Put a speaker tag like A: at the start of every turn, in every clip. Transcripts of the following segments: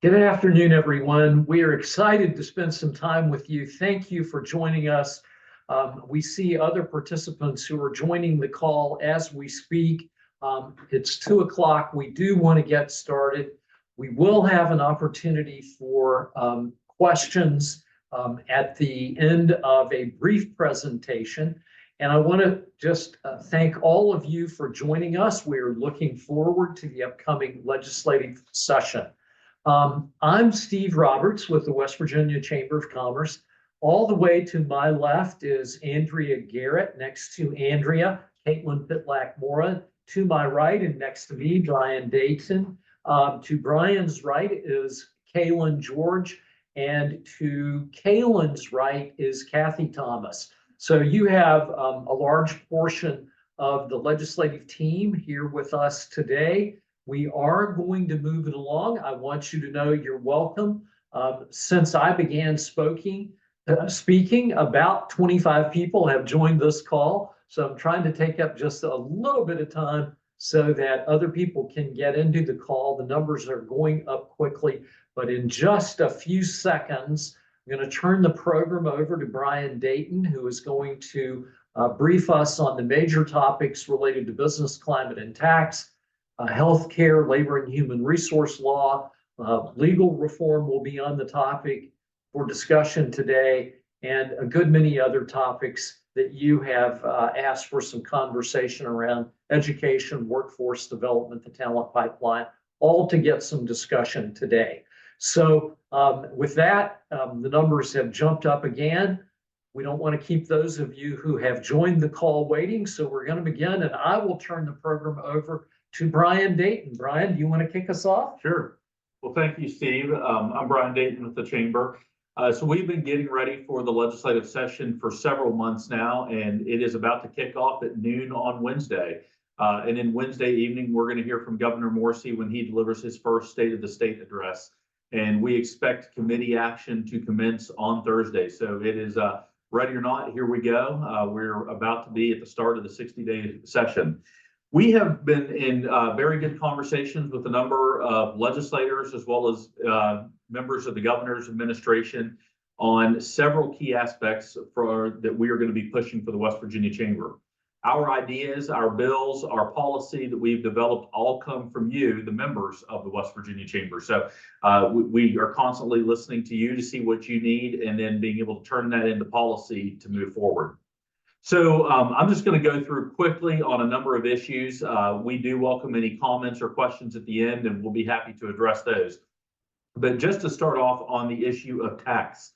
A: Good afternoon, everyone. We are excited to spend some time with you. Thank you for joining us. We see other participants who are joining the call as we speak. It's 2 o'clock. We do want to get started. We will have an opportunity for questions at the end of a brief presentation. And I want to just thank all of you for joining us. We're looking forward to the upcoming legislative session. I'm Steve Roberts with the West Virginia Chamber of Commerce. All the way to my left is Andrea Garrett. Next to Andrea, Caitlin Pitlack-Mora. To my right and next to me, Brian Dayton. To Brian's right is Kaylin George. And to Kaylin's right is Kathy Thomas. So you have a large portion of the legislative team here with us today. We are going to move it along. I want you to know you're welcome. Since I began speaking, about 25 people have joined this call. So I'm trying to take up just a little bit of time so that other people can get into the call. The numbers are going up quickly, but in just a few seconds, I'm going to turn the program over to Brian Dayton, who is going to brief us on the major topics related to business climate and tax. Healthcare, labor and human resource law, legal reform will be on the topic for discussion today, and a good many other topics that you have asked for some conversation around: education, workforce development, the talent pipeline, all to get some discussion today. So with that, the numbers have jumped up again. We don't want to keep those of you who have joined the call waiting, so we're going to begin, and I will turn the program over to Brian Dayton. Brian, do you want to kick us off?
B: Sure. Well, thank you, Steve. I'm Brian Dayton with the Chamber. So we've been getting ready for the legislative session for several months now, and it is about to kick off at noon on Wednesday. And then Wednesday evening, we're going to hear from Governor Morrisey when he delivers his first State of the State address. And we expect committee action to commence on Thursday. So it is ready or not, here we go. We're about to be at the start of the 60-day session. We have been in very good conversations with a number of legislators as well as members of the governor's administration on several key aspects that we are going to be pushing for the West Virginia Chamber. Our ideas, our bills, our policy that we've developed all come from you, the members of the West Virginia Chamber. So we are constantly listening to you to see what you need and then being able to turn that into policy to move forward. So I'm just going to go through quickly on a number of issues. We do welcome any comments or questions at the end, and we'll be happy to address those. But just to start off on the issue of tax,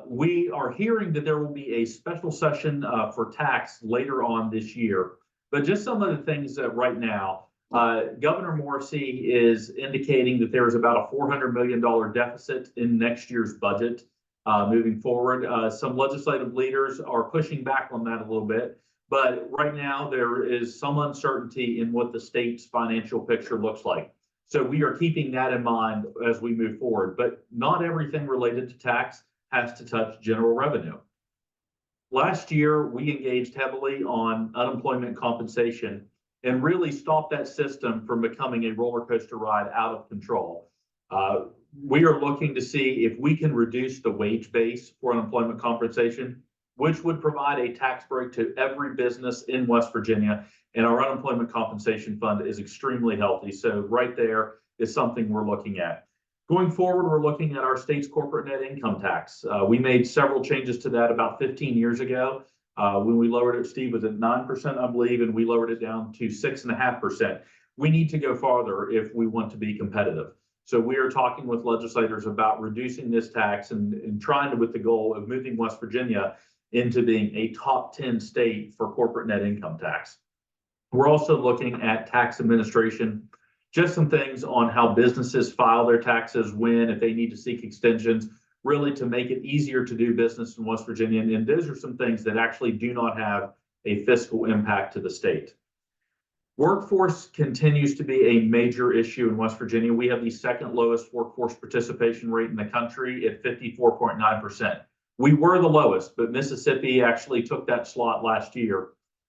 B: we are hearing that there will be a special session for tax later on this year. But just some of the things right now, Governor Morrisey is indicating that there is about a $400 million deficit in next year's budget. Moving forward, some legislative leaders are pushing back on that a little bit, but right now there is some uncertainty in what the state's financial picture looks like. So we are keeping that in mind as we move forward, but not everything related to tax has to touch general revenue. Last year, we engaged heavily on unemployment compensation and really stopped that system from becoming a roller coaster ride out of control. We are looking to see if we can reduce the wage base for unemployment compensation, which would provide a tax break to every business in West Virginia. And our unemployment compensation fund is extremely healthy. So right there is something we're looking at. Going forward, we're looking at our state's corporate net income tax. We made several changes to that about 15 years ago. When we lowered it, Steve, was at 9%, I believe, and we lowered it down to 6.5%. We need to go farther if we want to be competitive. So we are talking with legislators about reducing this tax and trying to, with the goal of moving West Virginia into being a top 10 state for corporate net income tax. We're also looking at tax administration, just some things on how businesses file their taxes, when, if they need to seek extensions, really to make it easier to do business in West Virginia. And those are some things that actually do not have a fiscal impact to the state. Workforce continues to be a major issue in West Virginia. We have the second lowest workforce participation rate in the country at 54.9%. We were the lowest, but Mississippi actually took that slot last year.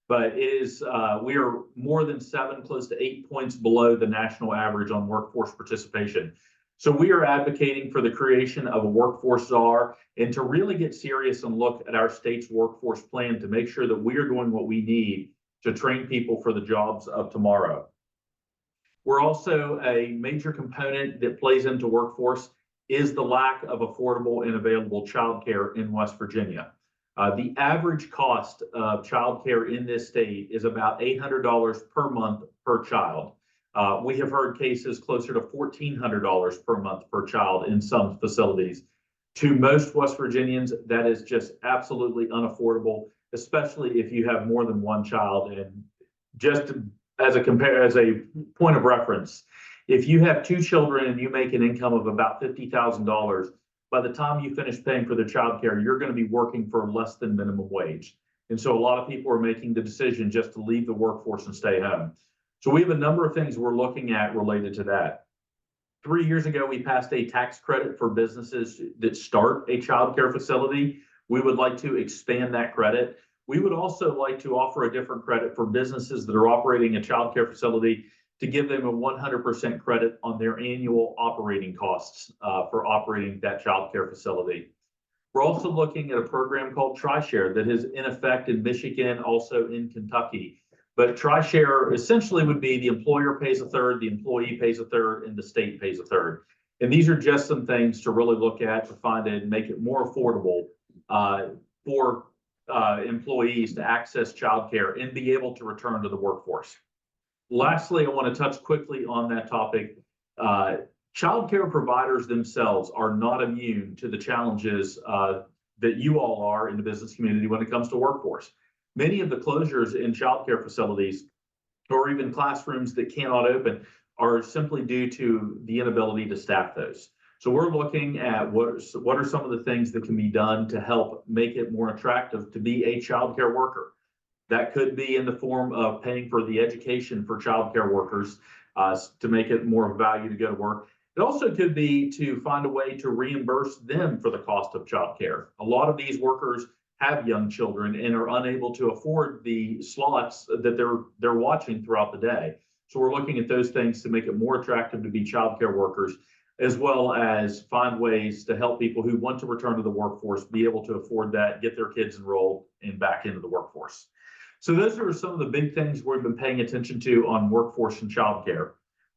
B: But it is we are more than 7, close to 8 points below the national average on workforce participation. So we are advocating for the creation of a workforce czar and to really get serious and look at our state's workforce plan to make sure that we are doing what we need to train people for the jobs of tomorrow. We're also a major component that plays into workforce is the lack of affordable and available childcare in West Virginia. The average cost of childcare in this state is about $800 per month per child. We have heard cases closer to $1,400 per month per child in some facilities. To most West Virginians, that is just absolutely unaffordable, especially if you have more than one child. And just as a point of reference, if you have two children and you make an income of about $50,000, by the time you finish paying for their child care, you're going to be working for less than minimum wage. And so a lot of people are making the decision just to leave the workforce and stay home. So we have a number of things we're looking at related to that. 3 years ago, we passed a tax credit for businesses that start a child care facility. We would like to expand that credit. We would also like to offer a different credit for businesses that are operating a child care facility to give them a 100% credit on their annual operating costs for operating that child care facility. We're also looking at a program called TRISHARE that is in effect in Michigan, also in Kentucky. But TRISHARE essentially would be the employer pays a third, the employee pays a third, and the state pays a third. And these are just some things to really look at to find and make it more affordable for employees to access childcare and be able to return to the workforce. Lastly, I want to touch quickly on that topic. Childcare providers themselves are not immune to the challenges that you all are in the business community when it comes to workforce. Many of the closures in childcare facilities or even classrooms that cannot open are simply due to the inability to staff those. So we're looking at what are some of the things that can be done to help make it more attractive to be a childcare worker. That could be in the form of paying for the education for childcare workers to make it more of a value to go to work. It also could be to find a way to reimburse them for the cost of childcare. A lot of these workers have young children and are unable to afford the slots that they're watching throughout the day. So we're looking at those things to make it more attractive to be childcare workers, as well as find ways to help people who want to return to the workforce be able to afford that, get their kids enrolled and back into the workforce. So those are some of the big things we've been paying attention to on workforce and childcare.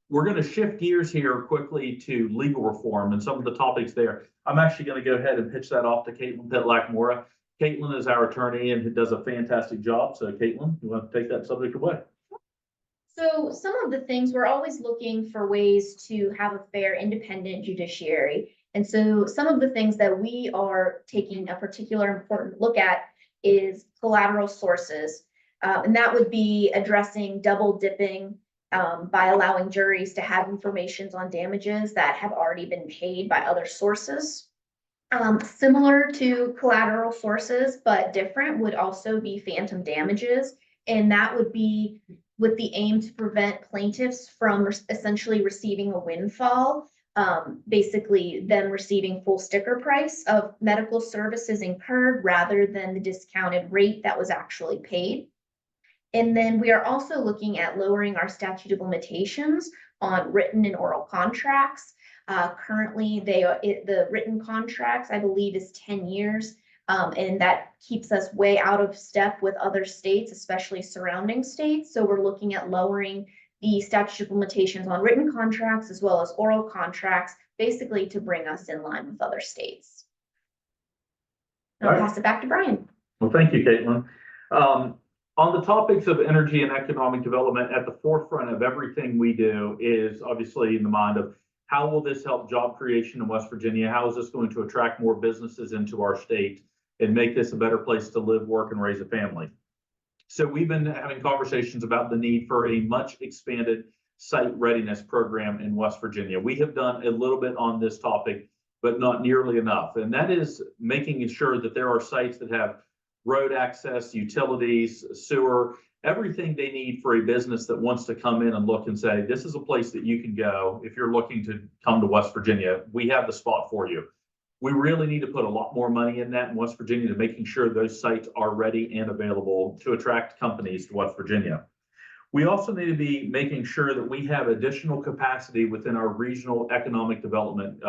B: We're going to shift gears here quickly to legal reform and some of the topics there. I'm actually going to go ahead and pitch that off to Caitlin Pitlack-Mora. Caitlin is our attorney and does a fantastic job. So Caitlin, you want to take that subject away?
C: So some of the things, we're always looking for ways to have a fair, independent judiciary. And so some of the things that we are taking a particular important look at is collateral sources. And that would be addressing double dipping by allowing juries to have information on damages that have already been paid by other sources. Similar to collateral sources, but different, would also be phantom damages. And that would be with the aim to prevent plaintiffs from essentially receiving a windfall, basically them receiving full sticker price of medical services incurred rather than the discounted rate that was actually paid. And then we are also looking at lowering our statute of limitations on written and oral contracts. Currently, the written contracts, I believe, is 10 years. And that keeps us way out of step with other states, especially surrounding states. So we're looking at lowering the statute of limitations on written contracts as well as oral contracts, basically to bring us in line with other states. I'll pass it back to Brian.
B: Well, thank you, Caitlin. On the topics of energy and economic development, at the forefront of everything we do is obviously in the mind of how will this help job creation in West Virginia? How is this going to attract more businesses into our state and make this a better place to live, work, and raise a family? So we've been having conversations about the need for a much expanded site readiness program in West Virginia. We have done a little bit on this topic, but not nearly enough. And that is making sure that there are sites that have road access, utilities, sewer, everything they need for a business that wants to come in and look and say, this is a place that you can go if you're looking to come to West Virginia. We have the spot for you. We really need to put a lot more money in that in West Virginia to making sure those sites are ready and available to attract companies to West Virginia. We also need to be making sure that we have additional capacity within our regional economic development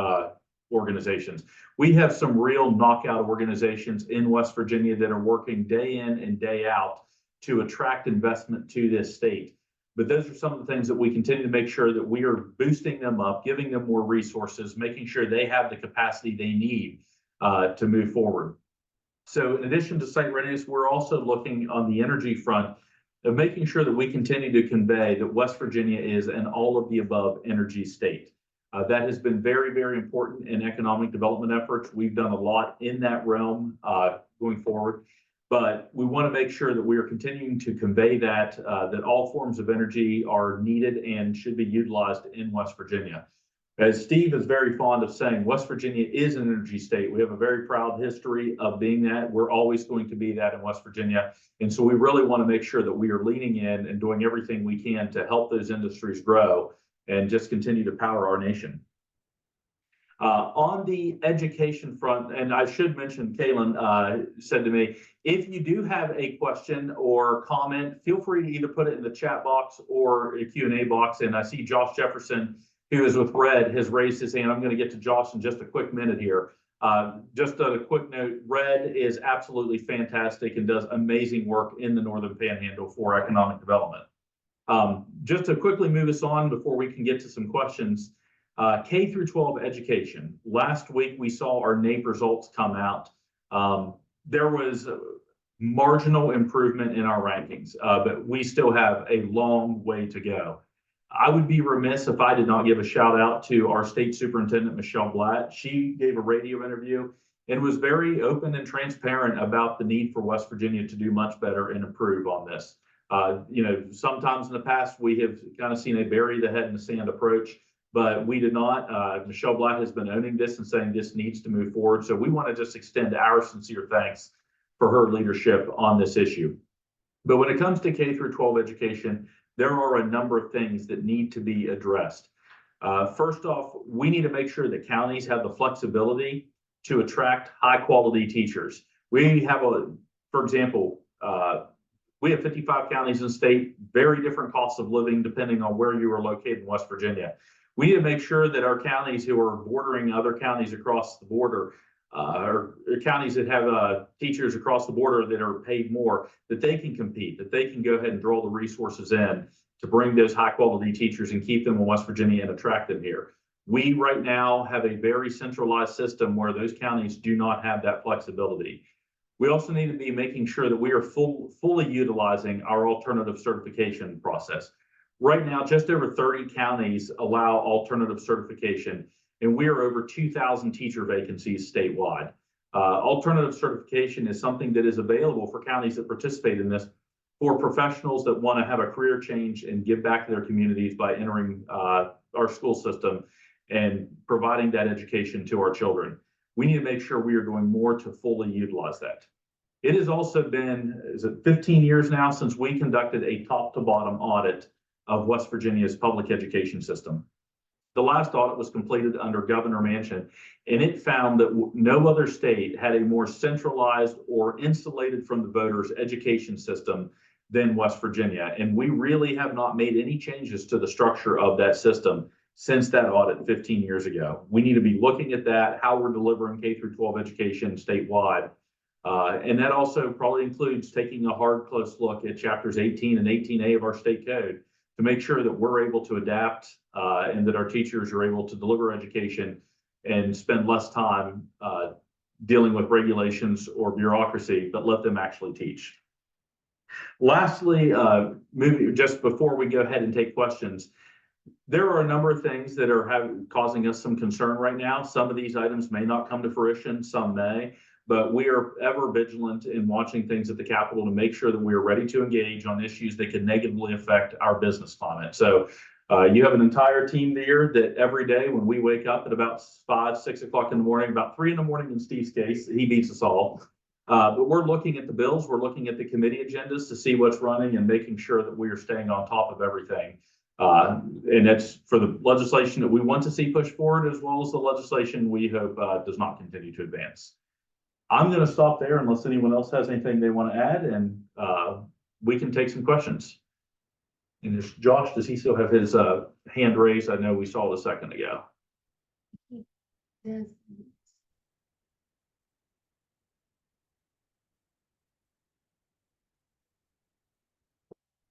B: organizations. We have some real knockout organizations in West Virginia that are working day in and day out to attract investment to this state. But those are some of the things that we continue to make sure that we are boosting them up, giving them more resources, making sure they have the capacity they need to move forward. So in addition to site readiness, we're also looking on the energy front of making sure that we continue to convey that West Virginia is an all of the above energy state. That has been very, very important in economic development efforts. We've done a lot in that realm going forward, but we want to make sure that we are continuing to convey that all forms of energy are needed and should be utilized in West Virginia. As Steve is very fond of saying, West Virginia is an energy state. We have a very proud history of being that. We're always going to be that in West Virginia. And so we really want to make sure that we are leaning in and doing everything we can to help those industries grow and just continue to power our nation. On the education front, and I should mention, Kaylin said to me, if you do have a question or comment, feel free to either put it in the chat box or a Q&A box. And I see Josh Jefferson, who is with Red, has raised his hand. I'm going to get to Josh in just a quick minute here. Just a quick note, Red is absolutely fantastic and does amazing work in the Northern Panhandle for economic development. Just to quickly move us on before we can get to some questions, K through 12 education. Last week, we saw our NAEP results come out. There was marginal improvement in our rankings, but we still have a long way to go. I would be remiss if I did not give a shout out to our state superintendent, Michelle Blatt. She gave a radio interview and was very open and transparent about the need for West Virginia to do much better and improve on this. Sometimes in the past, we have kind of seen a bury the head in the sand approach, but we did not. Michelle Blatt has been owning this and saying this needs to move forward. So we want to just extend our sincere thanks for her leadership on this issue. But when it comes to K through 12 education, there are a number of things that need to be addressed. First off, we need to make sure that counties have the flexibility to attract high quality teachers. We have for example, we have 55 counties in the state, very different costs of living depending on where you are located in West Virginia. We need to make sure that our counties who are bordering other counties across the border, or counties that have teachers across the border that are paid more, that they can compete, that they can go ahead and draw the resources in to bring those high quality teachers and keep them in West Virginia and attract them here. We right now have a very centralized system where those counties do not have that flexibility. We also need to be making sure that we are fully utilizing our alternative certification process. Right now, just over 30 counties allow alternative certification, and we are over 2,000 teacher vacancies statewide. Alternative certification is something that is available for counties that participate in this for professionals that want to have a career change and give back to their communities by entering our school system and providing that education to our children. We need to make sure we are doing more to fully utilize that. It has also been, 15 years now since we conducted a top to bottom audit of West Virginia's public education system. The last audit was completed under Governor Manchin, and it found that no other state had a more centralized or insulated from the voters education system than West Virginia. And we really have not made any changes to the structure of that system since that audit 15 years ago. We need to be looking at that, how we're delivering K through 12 education statewide. And that also probably includes taking a hard, close look at chapters 18 and 18A of our state code to make sure that we're able to adapt and that our teachers are able to deliver education and spend less time dealing with regulations or bureaucracy, but let them actually teach. Lastly, just before we go ahead and take questions, there are a number of things that are causing us some concern right now. Some of these items may not come to fruition, some may, but we are ever vigilant in watching things at the Capitol to make sure that we are ready to engage on issues that could negatively affect our business climate. So you have an entire team there that every day when we wake up at about 5, 6 o'clock in the morning, about 3 in the morning in Steve's case, he beats us all. But we're looking at the bills, we're looking at the committee agendas to see what's running and making sure that we are staying on top of everything. And that's for the legislation that we want to see push forward, as well as the legislation we hope does not continue to advance. I'm going to stop there unless anyone else has anything they want to add, and we can take some questions. And is Josh, does he still have his hand raised? I know we saw it a second ago.
C: Yes.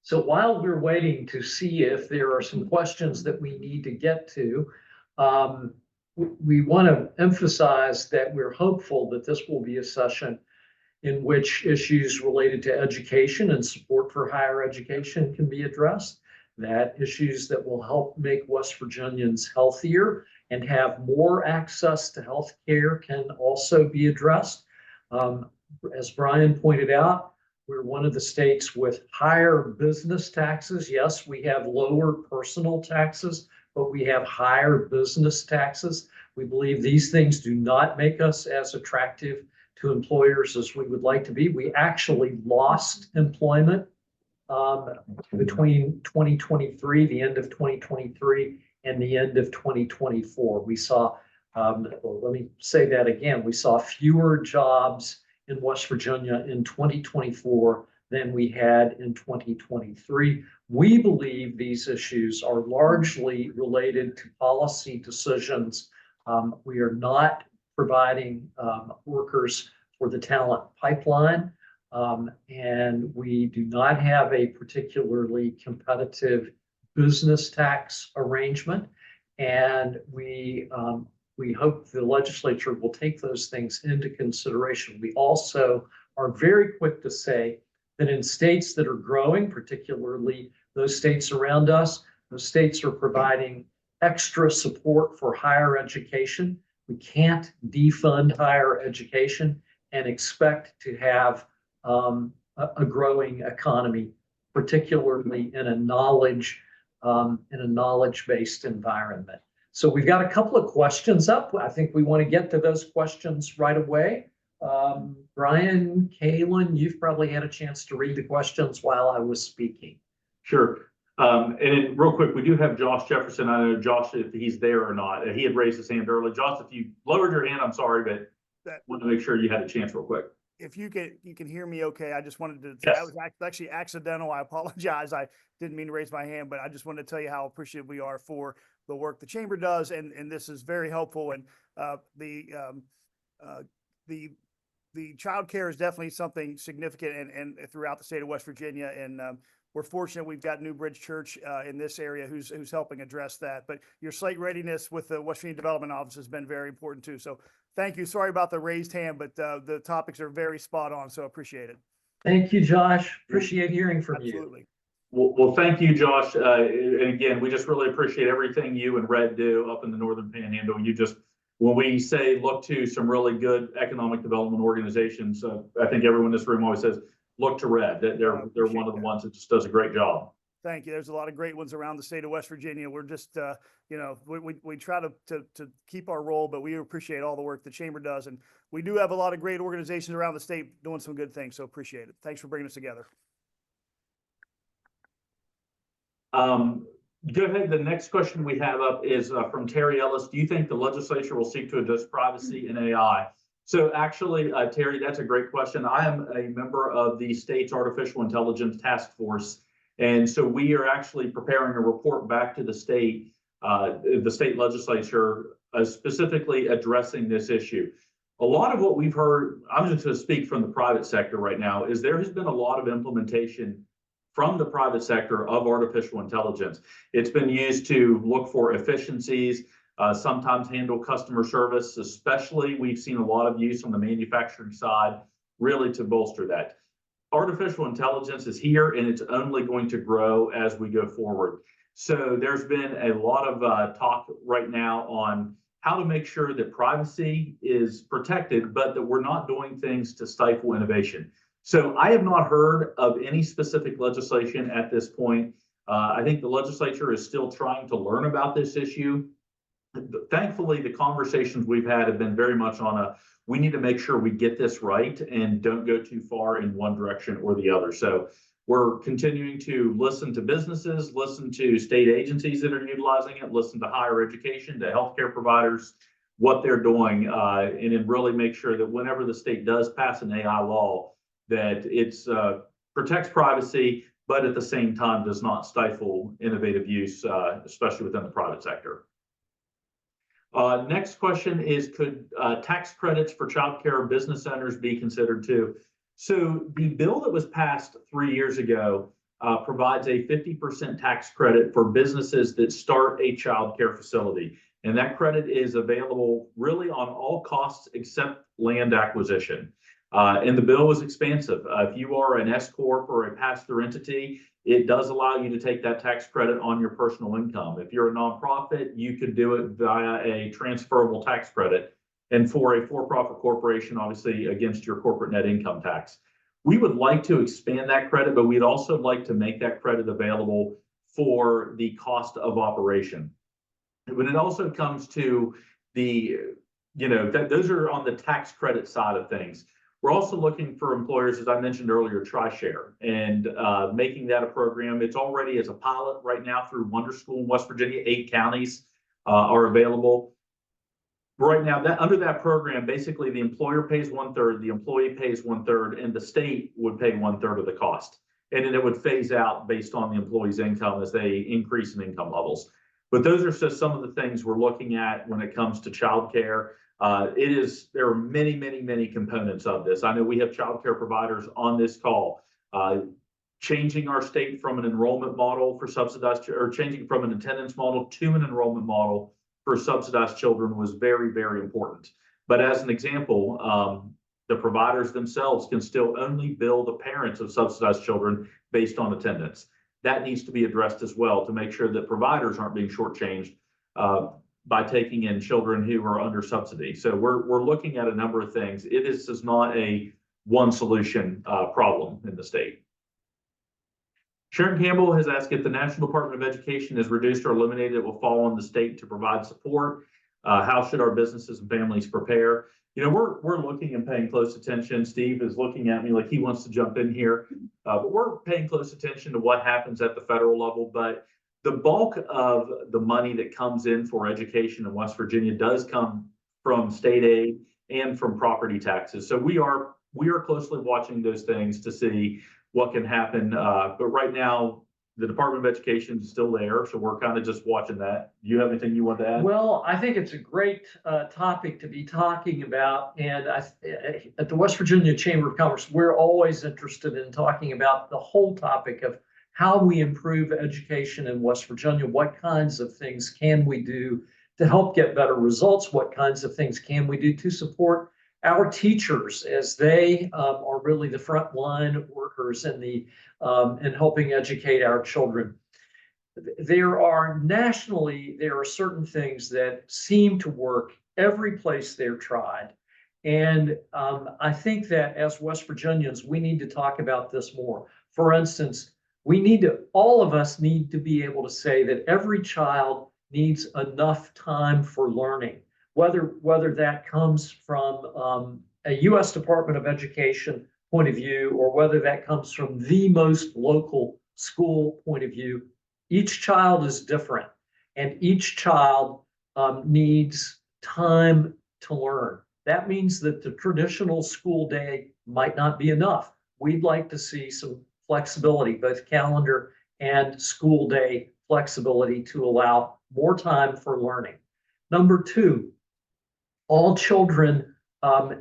A: So while we're waiting to see if there are some questions that we need to get to, we want to emphasize that we're hopeful that this will be a session in which issues related to education and support for higher education can be addressed, that issues that will help make West Virginians healthier and have more access to health care can also be addressed. As Brian pointed out, we're one of the states with higher business taxes. Yes, we have lower personal taxes, but we have higher business taxes. We believe these things do not make us as attractive to employers as we would like to be. We actually lost employment between 2023, the end of 2023, and the end of 2024. We saw, let me say that again, we saw fewer jobs in West Virginia in 2024 than we had in 2023. We believe these issues are largely related to policy decisions. We are not providing workers for the talent pipeline, and we do not have a particularly competitive business tax arrangement. And we hope the legislature will take those things into consideration. We also are very quick to say that in states that are growing, particularly those states around us, those states are providing extra support for higher education. We can't defund higher education and expect to have a growing economy, particularly in a knowledge-based environment. So we've got a couple of questions up. I think we want to get to those questions right away. Brian, Kaylin, you've probably had a chance to read the questions while I was speaking.
B: Sure. And then real quick, we do have Josh Jefferson. I know Josh, if he's there or not. He had raised his hand early. Josh, if you lowered your hand, I'm sorry, but want to make sure you had a chance real quick.
D: If you can hear me okay, I just wanted to,
B: Yes.
D: that was actually accidental. I apologize. I didn't mean to raise my hand, but I just wanted to tell you how appreciative we are for the work the chamber does. And this is very helpful. And the child care is definitely something significant and throughout the state of West Virginia. And we're fortunate we've got New Bridge Church in this area who's helping address that. But your site readiness with the West Virginia Development Office has been very important too. So thank you. Sorry about the raised hand, but the topics are very spot on. So appreciate it.
A: Thank you, Josh. Appreciate hearing from you.
D: Absolutely.
B: Well, thank you, Josh. And again, we just really appreciate everything you and Red do up in the Northern Panhandle. When we say look to some really good economic development organizations, I think everyone in this room always says, look to Red. They're one of the ones that just does a great job.
D: Thank you. There's a lot of great ones around the state of West Virginia. We're just, we try to keep our role, but we appreciate all the work the chamber does. And we do have a lot of great organizations around the state doing some good things. So appreciate it. Thanks for bringing us together.
B: Go ahead. The next question we have up is from Terry Ellis. Do you think the legislature will seek to address privacy in AI? So actually, Terry, that's a great question. I am a member of the state's artificial intelligence task force. And so we are actually preparing a report back to the state legislature, specifically addressing this issue. A lot of what we've heard, I'm just going to speak from the private sector right now, is there has been a lot of implementation from the private sector of artificial intelligence. It's been used to look for efficiencies, sometimes handle customer service, especially we've seen a lot of use on the manufacturing side, really to bolster that. Artificial intelligence is here and it's only going to grow as we go forward. So there's been a lot of talk right now on how to make sure that privacy is protected, but that we're not doing things to stifle innovation. So I have not heard of any specific legislation at this point. I think the legislature is still trying to learn about this issue. Thankfully, the conversations we've had have been very much on we need to make sure we get this right and don't go too far in one direction or the other. So we're continuing to listen to businesses, listen to state agencies that are utilizing it, listen to higher education, to healthcare providers, what they're doing, and then really make sure that whenever the state does pass an AI law, that it's protects privacy, but at the same time does not stifle innovative use, especially within the private sector. Next question is, could tax credits for childcare business owners be considered too? So the bill that was passed 3 years ago provides a 50% tax credit for businesses that start a childcare facility. And that credit is available really on all costs except land acquisition. And the bill was expansive. If you are an S Corp or a pass-through entity, it does allow you to take that tax credit on your personal income. If you're a nonprofit, you could do it via a transferable tax credit. And for a for-profit corporation, obviously against your corporate net income tax. We would like to expand that credit, but we'd also like to make that credit available for the cost of operation. When it also comes to the, those are on the tax credit side of things. We're also looking for employers, as I mentioned earlier, TriShare, and making that a program. It's already as a pilot right now through Wonder School in West Virginia. 8 counties are available. Right now, that under that program, basically the employer pays 1/3, the employee pays 1/3, and the state would pay 1/3 of the cost. And then it would phase out based on the employee's income as they increase in income levels. But those are just some of the things we're looking at when it comes to childcare. There are many, many, many components of this. I know we have childcare providers on this call. Changing our state from an enrollment model for subsidized, or changing from an attendance model to an enrollment model for subsidized children was very, very important. But as an example, the providers themselves can still only bill the parents of subsidized children based on attendance. That needs to be addressed as well to make sure that providers aren't being shortchanged by taking in children who are under subsidy. So we're looking at a number of things. It is not a one solution problem in the state. Sharon Campbell has asked, if the National Department of Education is reduced or eliminated, it will fall on the state to provide support. How should our businesses and families prepare? We're looking and paying close attention. Steve is looking at me like he wants to jump in here, but we're paying close attention to what happens at the federal level. But the bulk of the money that comes in for education in West Virginia does come from state aid and from property taxes. So we are closely watching those things to see what can happen. But right now, the Department of Education is still there, so we're kind of just watching that. Do you have anything you want to add?
A: Well, I think it's a great topic to be talking about. And at the West Virginia Chamber of Commerce, we're always interested in talking about the whole topic of how we improve education in West Virginia. What kinds of things can we do to help get better results? What kinds of things can we do to support our teachers as they are really the frontline workers in helping educate our children? There are certain things that seem to work every place they're tried. And I think that as West Virginians, we need to talk about this more. For instance, all of us need to be able to say that every child needs enough time for learning, whether that comes from a U.S. Department of Education point of view, or whether that comes from the most local school point of view. Each child is different, and each child needs time to learn. That means that the traditional school day might not be enough. We'd like to see some flexibility, both calendar and school day flexibility, to allow more time for learning. Number 2, all children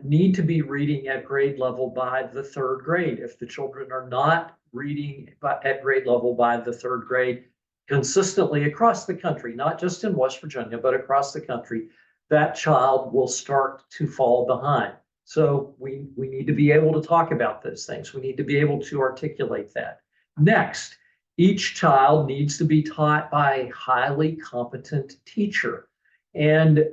A: need to be reading at grade level by the 3rd grade. If the children are not reading at grade level by the 3rd grade consistently across the country, not just in West Virginia, but across the country, that child will start to fall behind. So we need to be able to talk about those things. We need to be able to articulate that. Next, each child needs to be taught by a highly competent teacher. And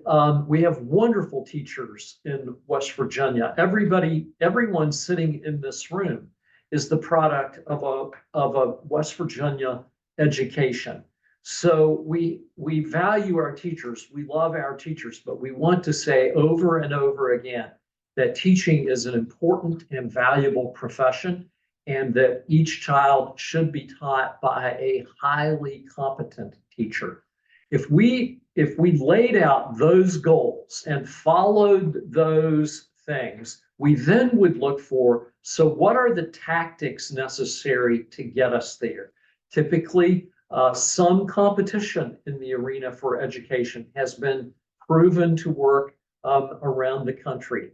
A: we have wonderful teachers in West Virginia. Everyone sitting in this room is the product of a West Virginia education. So we value our teachers, we love our teachers, but we want to say over and over again that teaching is an important and valuable profession, and that each child should be taught by a highly competent teacher. If we laid out those goals and followed those things, we then would look for, so what are the tactics necessary to get us there? Typically, some competition in the arena for education has been proven to work around the country.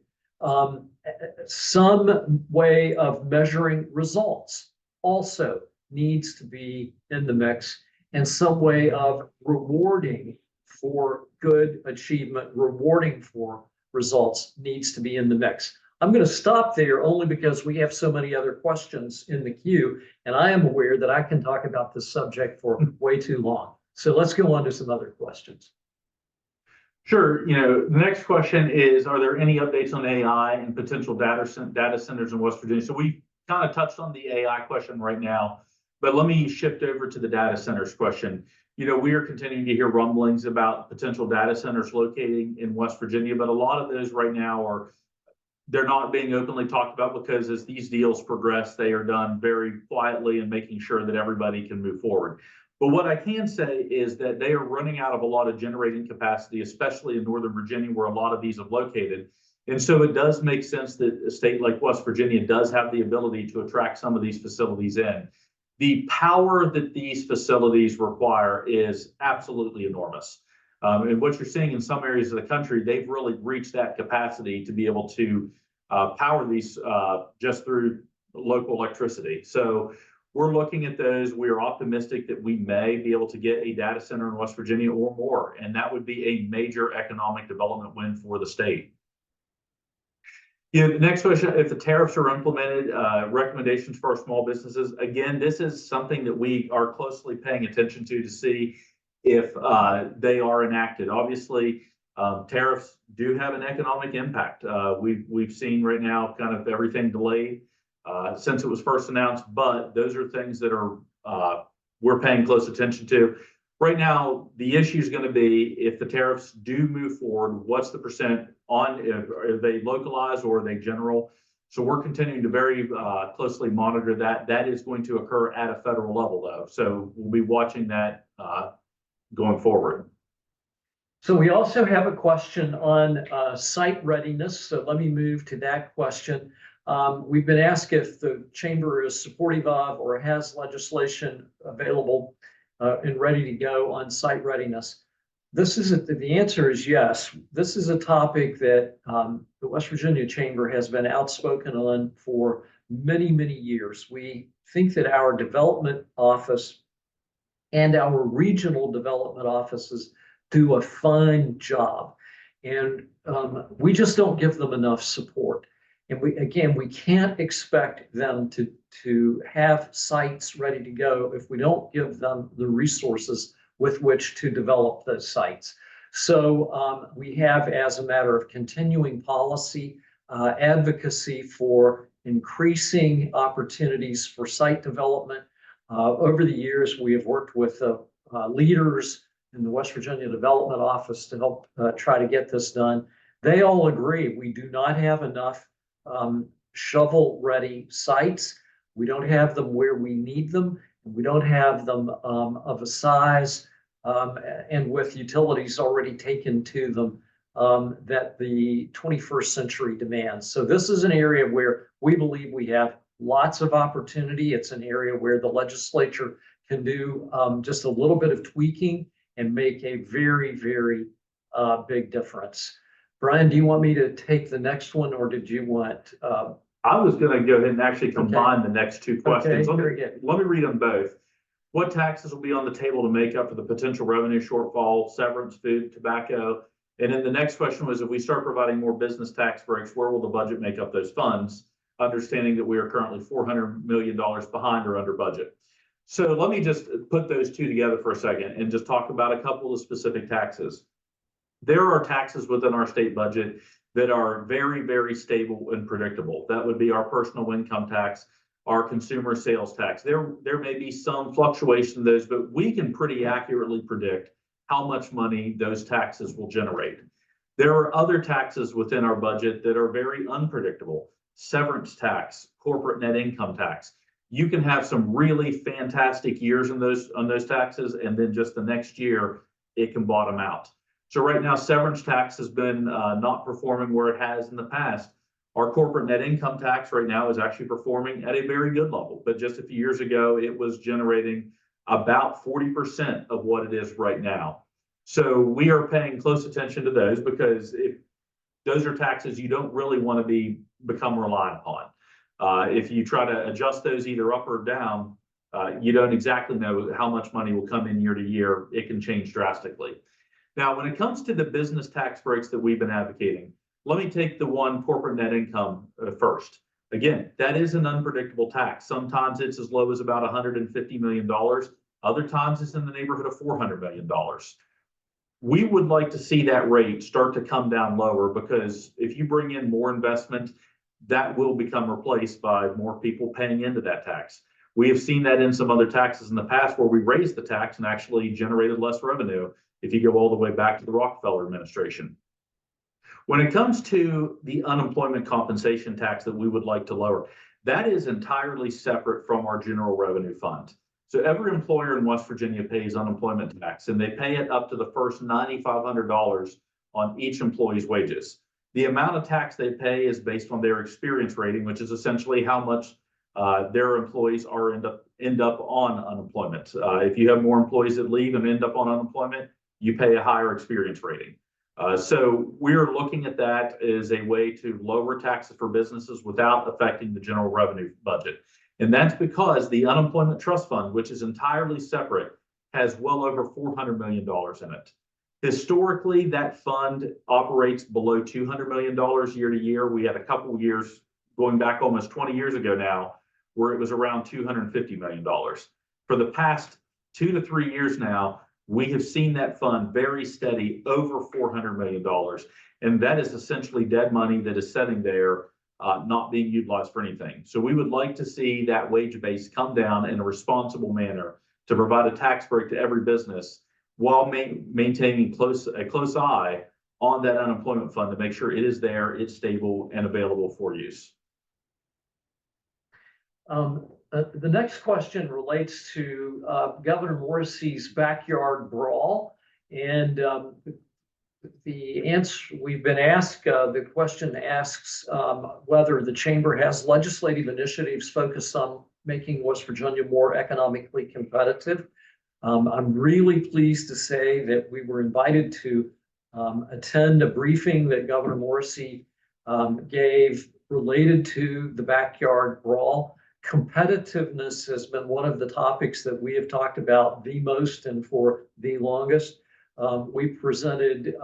A: Some way of measuring results also needs to be in the mix, and some way of rewarding for good achievement, rewarding for results needs to be in the mix. I'm going to stop there only because we have so many other questions in the queue, and I am aware that I can talk about this subject for way too long. So let's go on to some other questions.
B: Sure. The next question is, are there any updates on AI and potential data centers in West Virginia? So we kind of touched on the AI question right now, but let me shift over to the data centers question. We are continuing to hear rumblings about potential data centers locating in West Virginia, but a lot of those right now they're not being openly talked about because as these deals progress, they are done very quietly and making sure that everybody can move forward. But what I can say is that they are running out of a lot of generating capacity, especially in Northern Virginia, where a lot of these have located. And so it does make sense that a state like West Virginia does have the ability to attract some of these facilities in. The power that these facilities require is absolutely enormous. And what you're seeing in some areas of the country, they've really reached that capacity to be able to power these just through local electricity. So we're looking at those. We are optimistic that we may be able to get a data center in West Virginia or more, and that would be a major economic development win for the state. The next question, if the tariffs are implemented, recommendations for our small businesses. Again, this is something that we are closely paying attention to see if they are enacted. Obviously, tariffs do have an economic impact. We've seen right now kind of everything delayed since it was first announced, but those are things that we're paying close attention to. Right now, the issue is going to be if the tariffs do move forward, what's the percent on, are they localized or are they general? So we're continuing to very closely monitor that. That is going to occur at a federal level, though. So we'll be watching that going forward.
A: So we also have a question on site readiness. So let me move to that question. We've been asked if the chamber is supportive of or has legislation available and ready to go on site readiness. The answer is yes. This is a topic that the West Virginia Chamber has been outspoken on for many, many years. We think that our development office and our regional development offices do a fine job. And we just don't give them enough support. And we can't expect them to have sites ready to go if we don't give them the resources with which to develop those sites. So we have, as a matter of continuing policy, advocacy for increasing opportunities for site development. Over the years, we have worked with leaders in the West Virginia Development Office to help try to get this done. They all agree we do not have enough shovel-ready sites. We don't have them where we need them. We don't have them of a size and with utilities already taken to them that the 21st century demands. So this is an area where we believe we have lots of opportunity. It's an area where the legislature can do just a little bit of tweaking and make a very, very big difference. Brian, do you want me to take the next one, or did you want?
B: I was going to go ahead and actually combine the next two questions.
A: Okay,
B: let me read them both. What taxes will be on the table to make up for the potential revenue shortfall, severance, food, tobacco? And then the next question was, if we start providing more business tax breaks, where will the budget make up those funds? Understanding that we are currently $400 million behind or under budget. So let me just put those two together for a second and just talk about a couple of specific taxes. There are taxes within our state budget that are very, very stable and predictable. That would be our personal income tax, our consumer sales tax. There may be some fluctuation in those, but we can pretty accurately predict how much money those taxes will generate. There are other taxes within our budget that are very unpredictable. Severance tax, corporate net income tax. You can have some really fantastic years on those taxes, and then just the next year, it can bottom out. So right now, severance tax has been not performing where it has in the past. Our corporate net income tax right now is actually performing at a very good level, but just a few years ago, it was generating about 40% of what it is right now. So we are paying close attention to those because if those are taxes you don't really want to become reliant upon. If you try to adjust those either up or down, you don't exactly know how much money will come in year to year. It can change drastically. Now, when it comes to the business tax breaks that we've been advocating, let me take the one corporate net income first. Again, that is an unpredictable tax. Sometimes it's as low as about $150 million. Other times it's in the neighborhood of $400 million. We would like to see that rate start to come down lower because if you bring in more investment, that will become replaced by more people paying into that tax. We have seen that in some other taxes in the past where we raised the tax and actually generated less revenue if you go all the way back to the Rockefeller administration. When it comes to the unemployment compensation tax that we would like to lower, that is entirely separate from our general revenue fund. So every employer in West Virginia pays unemployment tax, and they pay it up to the first $9,500 on each employee's wages. The amount of tax they pay is based on their experience rating, which is essentially how much their employees are end up on unemployment. If you have more employees that leave and end up on unemployment, you pay a higher experience rating. So we're looking at that as a way to lower taxes for businesses without affecting the general revenue budget. And that's because the unemployment trust fund, which is entirely separate, has well over $400 million in it. Historically, that fund operates below $200 million year to year. We had a couple of years going back almost 20 years ago now, where it was around $250 million. For the past 2 to 3 years now, we have seen that fund very steady over $400 million. And that is essentially dead money that is sitting there, not being utilized for anything. So we would like to see that wage base come down in a responsible manner to provide a tax break to every business while maintaining a close eye on that unemployment fund to make sure it is there, it's stable, and available for use.
A: The next question relates to Governor Morrisey's backyard brawl. And the answer we've been asked, the question asks whether the chamber has legislative initiatives focused on making West Virginia more economically competitive. I'm really pleased to say that we were invited to attend a briefing that Governor Morrisey gave related to the backyard brawl. Competitiveness has been one of the topics that we have talked about the most and for the longest. We presented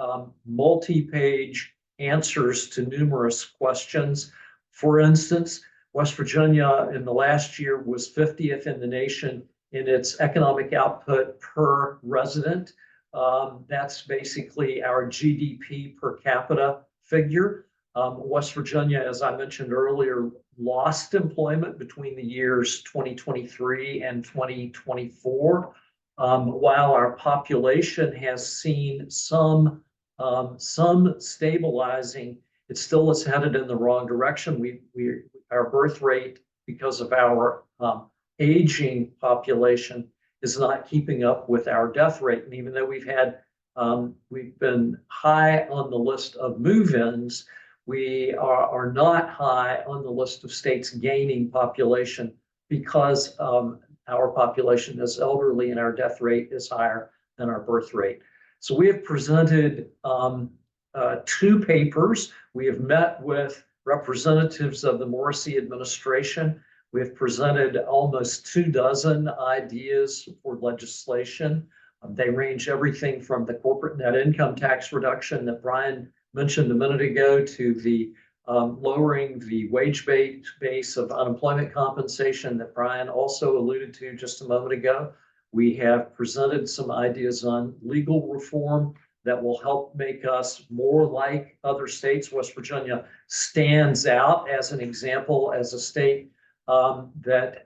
A: multi-page answers to numerous questions. For instance, West Virginia in the last year was 50th in the nation in its economic output per resident. That's basically our GDP per capita figure. West Virginia, as I mentioned earlier, lost employment between the years 2023 and 2024. While our population has seen some stabilizing, it still is headed in the wrong direction. Our birth rate, because of our aging population, is not keeping up with our death rate. And even though we've been high on the list of move-ins, we are not high on the list of states gaining population because our population is elderly and our death rate is higher than our birth rate. So we have presented 2 papers. We have met with representatives of the Morrisey administration. We have presented almost 24 ideas for legislation. They range everything from the corporate net income tax reduction that Brian mentioned a minute ago to the lowering the wage base of unemployment compensation that Brian also alluded to just a moment ago. We have presented some ideas on legal reform that will help make us more like other states. West Virginia stands out as an example as a state that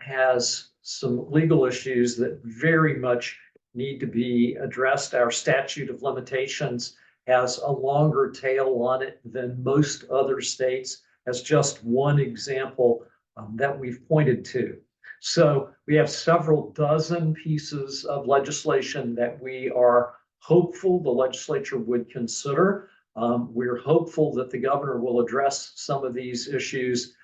A: has some legal issues that very much need to be addressed. Our statute of limitations has a longer tail on it than most other states, as just one example that we've pointed to. So we have several dozen pieces of legislation that we are hopeful the legislature would consider. We're hopeful that the governor will address some of these issues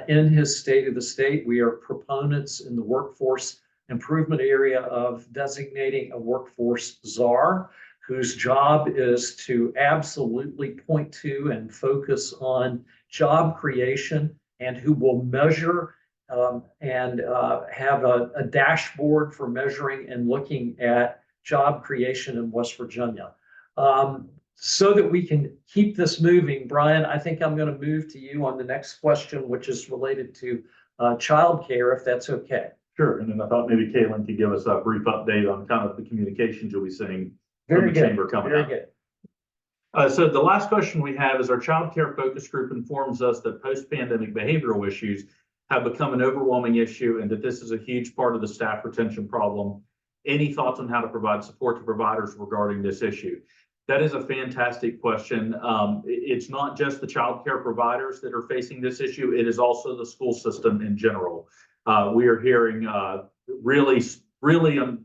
A: in his State of the State. We are proponents in the workforce improvement area of designating a workforce czar whose job is to absolutely point to and focus on job creation, and who will measure and have a dashboard for measuring and looking at job creation in West Virginia. So that we can keep this moving, Brian, I think I'm going to move to you on the next question, which is related to childcare, if that's okay.
B: Sure, and then I thought maybe Kaylin could give us a brief update on kind of the communications you'll be seeing from
A: Very
B: the
A: good.
B: chamber coming
A: Very
B: up.
A: good.
B: So the last question we have is our child care focus group informs us that post-pandemic behavioral issues have become an overwhelming issue and that this is a huge part of the staff retention problem. Any thoughts on how to provide support to providers regarding this issue? That is a fantastic question. It's not just the child care providers that are facing this issue. It is also the school system in general. We are hearing really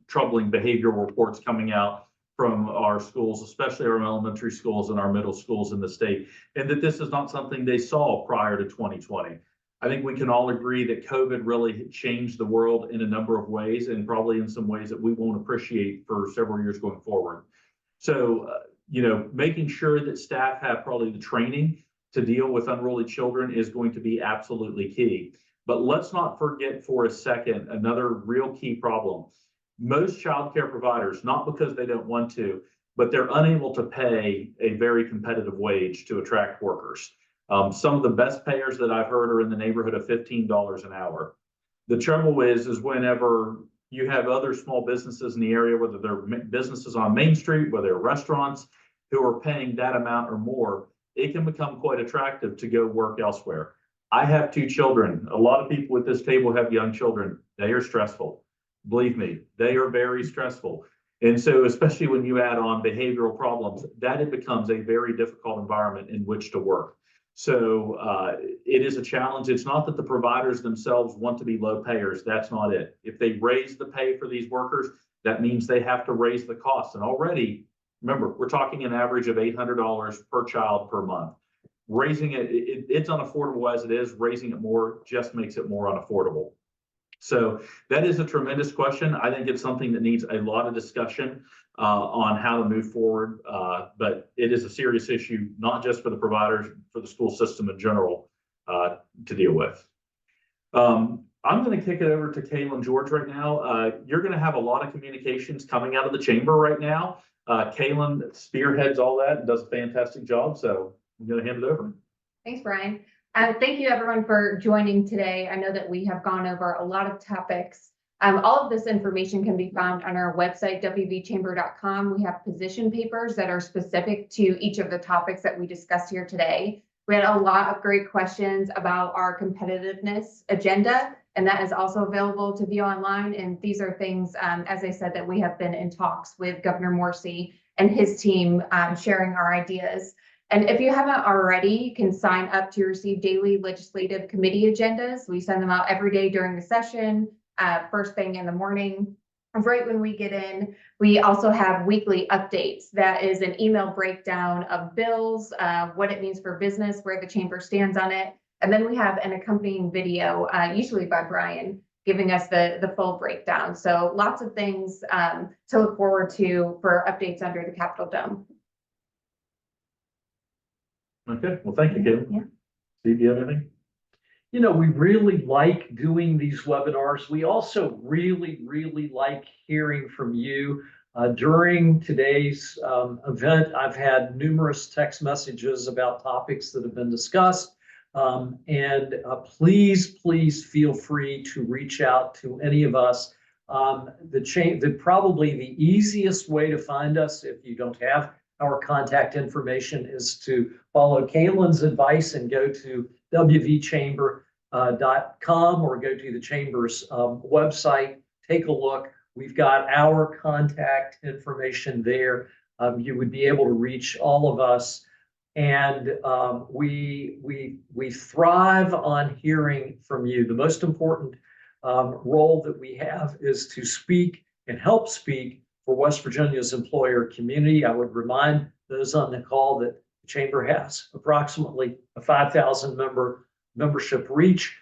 B: troubling behavioral reports coming out from our schools, especially our elementary schools and our middle schools in the state, and that this is not something they saw prior to 2020. I think we can all agree that COVID really changed the world in a number of ways, and probably in some ways that we won't appreciate for several years going forward. So, making sure that staff have probably the training to deal with unruly children is going to be absolutely key. But let's not forget for a second another real key problem. Most child care providers, not because they don't want to, but they're unable to pay a very competitive wage to attract workers. Some of the best payers that I've heard are in the neighborhood of $15 an hour. The trouble is whenever you have other small businesses in the area, whether they're businesses on Main Street, whether they're restaurants, who are paying that amount or more, it can become quite attractive to go work elsewhere. I have 2 children. A lot of people at this table have young children. They are stressful. Believe me, they are very stressful. And so, especially when you add on behavioral problems, that it becomes a very difficult environment in which to work. So it is a challenge. It's not that the providers themselves want to be low payers. That's not it. If they raise the pay for these workers, that means they have to raise the cost. And already, remember, we're talking an average of $800 per child per month. Raising it's unaffordable as it is. Raising it more just makes it more unaffordable. So that is a tremendous question. I think it's something that needs a lot of discussion on how to move forward. But it is a serious issue, not just for the providers, for the school system in general to deal with. I'm going to kick it over to Kaylin George right now. You're going to have a lot of communications coming out of the chamber right now. Kaylin spearheads all that and does a fantastic job. So I'm going to hand it over.
E: Thanks, Brian. Thank you everyone for joining today. I know that we have gone over a lot of topics. All of this information can be found on our website, wvchamber.com. We have position papers that are specific to each of the topics that we discussed here today. We had a lot of great questions about our competitiveness agenda, and that is also available to view online. And these are things, as I said, that we have been in talks with Governor Morsi and his team sharing our ideas. And if you haven't already, you can sign up to receive daily legislative committee agendas. We send them out every day during the session, first thing in the morning, right when we get in. We also have weekly updates. That is an email breakdown of bills, what it means for business, where the chamber stands on it. And then we have an accompanying video, usually by Brian, giving us the full breakdown. So lots of things to look forward to for updates under the Capitol Dome.
B: Okay, well, thank you, Kaylin.
E: Yeah.
B: Steve, do you have anything?
A: We really like doing these webinars. We also really like hearing from you. During today's event, I've had numerous text messages about topics that have been discussed. Please feel free to reach out to any of us. Probably the easiest way to find us, if you don't have our contact information, is to follow Kaylin's advice and go to wvchamber.com or go to the chamber's website. Take a look. We've got our contact information there. You would be able to reach all of us. And we thrive on hearing from you. The most important role that we have is to speak and help speak for West Virginia's employer community. I would remind those on the call that The chamber has approximately a 5,000 membership reach.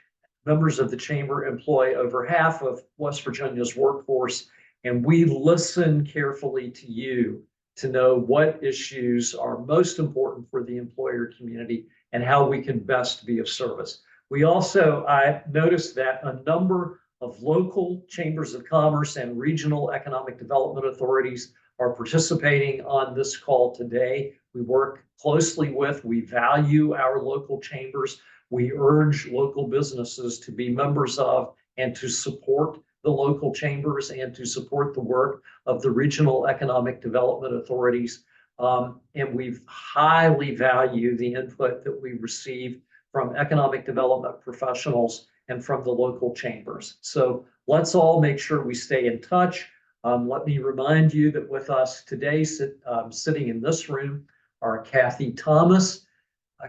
A: Members of the chamber employ over half of West Virginia's workforce, and we listen carefully to you to know what issues are most important for the employer community and how we can best be of service. I noticed that a number of local chambers of commerce and regional economic development authorities are participating on this call today. We work closely with, we value our local chambers. We urge local businesses to be members of and to support the local chambers and to support the work of the regional economic development authorities. And we highly value the input that we receive from economic development professionals and from the local chambers. So let's all make sure we stay in touch. Let me remind you that with us today, sitting in this room, are Kathy Thomas,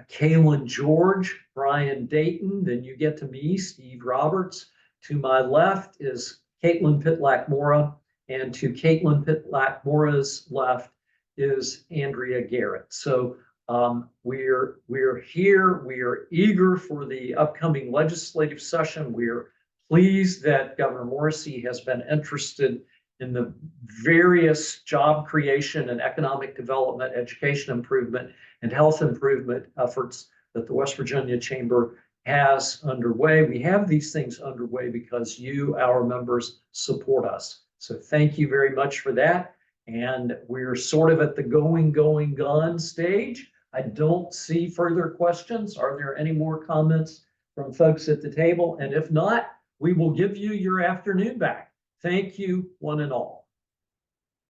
A: Kaylin George, Brian Dayton, then you get to me, Steve Roberts. To my left is Caitlin Pitlack-Mora, and to Caitlin Pitlack-Mora's left is Andrea Garrett. So we're here, we are eager for the upcoming legislative session. We're pleased that Governor Morrisey has been interested in the various job creation and economic development, education improvement, and health improvement efforts that the West Virginia Chamber has underway. We have these things underway because you, our members, support us. So thank you very much for that. And we're sort of at the going, gone stage. I don't see further questions. Are there any more comments from folks at the table? And if not, we will give you your afternoon back. Thank you, one and all.